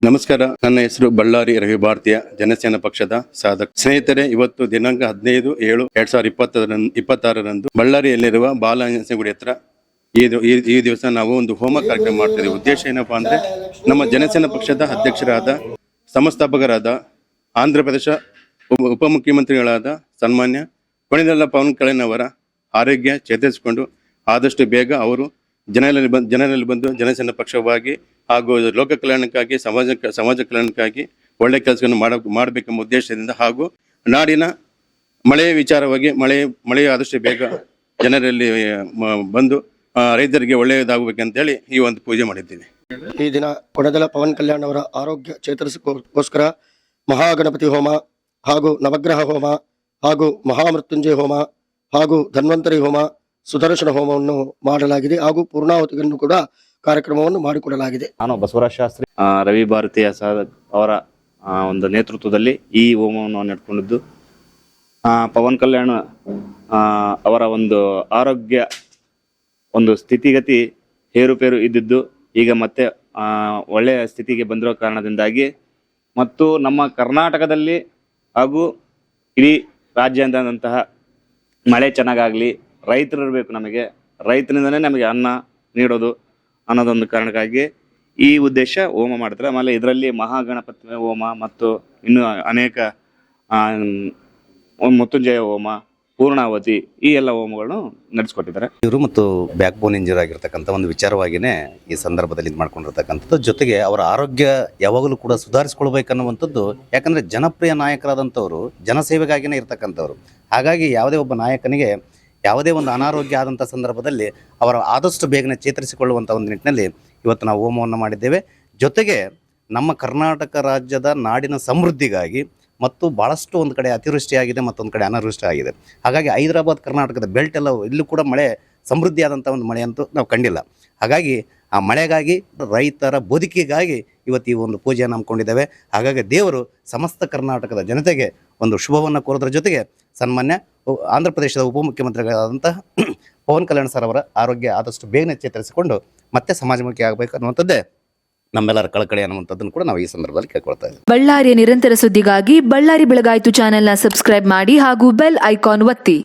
ನಮಸ್ಕಾರ. ನನ್ನ ಹೆಸರು ಬಳ್ಳಾರಿ ರವಿ ಭಾರತೀಯ ಜನಸೇನಾ ಪಕ್ಷದ ಸಾಧಕ. ಸ್ನೇಹಿತರೆ, ಇವತ್ತು ದಿನಾಂಕ 15/7/2026 ಬಳ್ಳಾರಿಯಲ್ಲಿರುವ ಬಾಲಹಂಸ ಗುಡಿ ಹತ್ರ ಈ ದಿವಸ ನಾವು ಒಂದು ಹೋಮ ಕಾರ್ಯಕ್ರಮ ಮಾಡ್ತಿದ್ದೇವೆ. ಉದ್ದೇಶ ಏನಪ್ಪಾ ಅಂದ್ರೆ, ನಮ್ಮ ಜನಸೇನಾ ಪಕ್ಷದ ಅಧ್ಯಕ್ಷರಾದ ಸಂಸ್ಥಾಪಕರಾದ ಆಂಧ್ರ ಪ್ರದೇಶ ಉಪಮುಖ್ಯಮಂತ್ರಿಗಳಾದ ಸನ್ಮಾನ್ಯ ಕೊಣಿದೆಲ್ಲ ಪವನ್ ಕಲ್ಯಾಣ್ ಅವರ ಆರೋಗ್ಯ ಚೇತರಿಸಿಕೊಂಡು ಆದಷ್ಟು ಬೇಗ ಅವರು ಜನರಲ್ಲಿ ಬಂದು ಜನಸೇನಾ ಪಕ್ಷವಾಗಿ ಹಾಗೂ ಲೋಕ ಕಲ್ಯಾಣಕ್ಕಾಗಿ ಸಮಾಜ ಕಲ್ಯಾಣಕ್ಕಾಗಿ ಒಳ್ಳೆ ಕೆಲಸವನ್ನು ಮಾಡಬೇಕೆಂಬ ಉದ್ದೇಶದಿಂದ ಹಾಗೂ ನಾಡಿನ ಮಳೆಯ ವಿಚಾರವಾಗಿ ಮಳೆ ಆದಷ್ಟು ಬೇಗ ಜನರಲ್ಲಿ ಬಂದು ರೈತರಿಗೆ ಒಳ್ಳೆಯದಾಗಬೇಕಂತೇಳಿ ಈ ಒಂದು ಪೂಜೆ ಮಾಡಿದ್ದೀನಿ. ಈ ದಿನ ಕೊಣೆದೆಲ ಪವನ್ ಕಲ್ಯಾಣ್ ಅವರ ಆರೋಗ್ಯ ಚೇತರಿಸಿಗೋಸ್ಕರ ಮಹಾಗಣಪತಿ ಹೋಮ ಹಾಗೂ ನವಗ್ರಹ ಹೋಮ ಹಾಗೂ ಮಹಾಮೃತ್ಯುಂಜಯ ಹೋಮ ಹಾಗೂ ಧನ್ವಂತರಿ ಹೋಮ ಸುದರ್ಶನ ಹೋಮವನ್ನು ಮಾಡಲಾಗಿದೆ ಹಾಗೂ ಪೂರ್ಣಾಹುತಿಯನ್ನು ಕೂಡ ಕಾರ್ಯಕ್ರಮವನ್ನು ಮಾಡಿಕೊಡಲಾಗಿದೆ. ನಾನು ಬಸವರಾಜ ಶಾಸ್ತ್ರಿ ರವಿ ಭಾರತೀಯ ಅವರ ಒಂದು ನೇತೃತ್ವದಲ್ಲಿ ಈ ಹೋಮವನ್ನು ನಡೆಕೊಂಡಿದ್ದು, ಪವನ್ ಕಲ್ಯಾಣ್ ಅವರ ಒಂದು ಆರೋಗ್ಯ ಒಂದು ಸ್ಥಿತಿಗತಿ ಏರುಪೇರು ಇದ್ದಿದ್ದು ಈಗ ಮತ್ತೆ ಒಳ್ಳೆಯ ಸ್ಥಿತಿಗೆ ಬಂದಿರೋ ಕಾರಣದಿಂದಾಗಿ ಮತ್ತು ನಮ್ಮ ಕರ್ನಾಟಕದಲ್ಲಿ ಹಾಗೂ ಇಡೀ ರಾಜ್ಯಾದ್ಯಂತಹ ಮಳೆ ಚೆನ್ನಾಗಾಗಲಿ, ರೈತರು ಇರಬೇಕು, ನಮಗೆ ರೈತನಿಂದನೇ ನಮಗೆ ಅನ್ನ ನೀಡೋದು ಅನ್ನೋದೊಂದು ಕಾರಣಕ್ಕಾಗಿ ಈ ಉದ್ದೇಶ ಹೋಮ ಮಾಡ್ತಾರೆ. ಆಮೇಲೆ ಇದರಲ್ಲಿ ಮಹಾಗಣಪತಿ ಹೋಮ ಮತ್ತು ಇನ್ನು ಅನೇಕ ಮೃತ್ಯುಂಜಯ ಹೋಮ, ಪೂರ್ಣಾವತಿ ಈ ಎಲ್ಲ ಹೋಮಗಳನ್ನು ನಡೆಸ್ಕೊಟ್ಟಿದ್ದಾರೆ. ಇವರು ಮತ್ತು ಬ್ಯಾಕ್ ಬೋನ್ ಇಂಜರಿ ಆಗಿರ್ತಕ್ಕಂಥ ಒಂದು ವಿಚಾರವಾಗಿಯೇ ಈ ಸಂದರ್ಭದಲ್ಲಿ ಇದು ಮಾಡ್ಕೊಂಡಿರ್ತಕ್ಕಂಥದ್ದು. ಜೊತೆಗೆ ಅವರ ಆರೋಗ್ಯ ಯಾವಾಗಲೂ ಕೂಡ ಸುಧಾರಿಸ್ಕೊಳ್ಬೇಕನ್ನುವಂಥದ್ದು. ಯಾಕಂದರೆ ಜನಪ್ರಿಯ ನಾಯಕರಾದಂಥವ್ರು ಜನಸೇವೆಗಾಗಿಯೇ ಇರ್ತಕ್ಕಂಥವ್ರು. ಹಾಗಾಗಿ ಯಾವುದೇ ಒಬ್ಬ ನಾಯಕನಿಗೆ ಯಾವುದೇ ಒಂದು ಅನಾರೋಗ್ಯ ಆದಂಥ ಸಂದರ್ಭದಲ್ಲಿ ಅವರ ಆದಷ್ಟು ಬೇಗನೆ ಚೇತರಿಸಿಕೊಳ್ಳುವಂಥ ಒಂದು ನಿಟ್ಟಿನಲ್ಲಿ ಇವತ್ತು ನಾವು ಹೋಮವನ್ನು ಮಾಡಿದ್ದೇವೆ. ಜೊತೆಗೆ ನಮ್ಮ ಕರ್ನಾಟಕ ರಾಜ್ಯದ ನಾಡಿನ ಸಮೃದ್ಧಿಗಾಗಿ ಮತ್ತು ಭಾಳಷ್ಟು ಒಂದು ಕಡೆ ಅತಿವೃಷ್ಟಿಯಾಗಿದೆ, ಮತ್ತೊಂದು ಕಡೆ ಅನಾವೃಷ್ಟಿ ಆಗಿದೆ. ಹಾಗಾಗಿ ಹೈದರಾಬಾದ್ ಕರ್ನಾಟಕದ ಬೆಲ್ಟ್ ಎಲ್ಲ ಇಲ್ಲೂ ಕೂಡ ಮಳೆ ಸಮೃದ್ಧಿಯಾದಂಥ ಒಂದು ಮಳೆ ಅಂತೂ ನಾವು ಕಂಡಿಲ್ಲ. ಹಾಗಾಗಿ ಆ ಮಳೆಗಾಗಿ, ರೈತರ ಬದುಕಿಗಾಗಿ ಇವತ್ತು ಈ ಒಂದು ಪೂಜೆಯನ್ನು ಹಮ್ಮಿಕೊಂಡಿದ್ದೇವೆ. ಹಾಗಾಗಿ ದೇವರು ಸಮಸ್ತ ಕರ್ನಾಟಕದ ಜನತೆಗೆ ಒಂದು ಶುಭವನ್ನು ಕೋರೋದ್ರ ಜೊತೆಗೆ ಸನ್ಮಾನ್ಯ ಆಂಧ್ರ ಪ್ರದೇಶದ ಉಪಮುಖ್ಯಮಂತ್ರಿಗಳಾದಂತಹ ಪವನ್ ಕಲ್ಯಾಣ್ ಸರ್ ಅವರ ಆರೋಗ್ಯ ಆದಷ್ಟು ಬೇಗನೆ ಚೇತರಿಸಿಕೊಂಡು ಮತ್ತೆ ಸಮಾಜಮುಖಿ ಆಗಬೇಕು ಅನ್ನುವಂಥದ್ದೇ ನಮ್ಮೆಲ್ಲರ ಕಳಕಳಿ ಅನ್ನುವಂಥದ್ದನ್ನು ಕೂಡ ನಾವು ಈ ಸಂದರ್ಭದಲ್ಲಿ ಕೇಳ್ಕೊಳ್ತಾ ಇದ್ದೀವಿ. ಬಳ್ಳಾರಿಯ ನಿರಂತರ ಸುದ್ದಿಗಾಗಿ ಬಳ್ಳಾರಿ ಬೆಳಗಾಯಿತು ಚಾನೆಲ್ನ ಸಬ್ಸ್ಕ್ರೈಬ್ ಮಾಡಿ ಹಾಗೂ ಬೆಲ್ ಐಕಾನ್ ಒತ್ತಿ.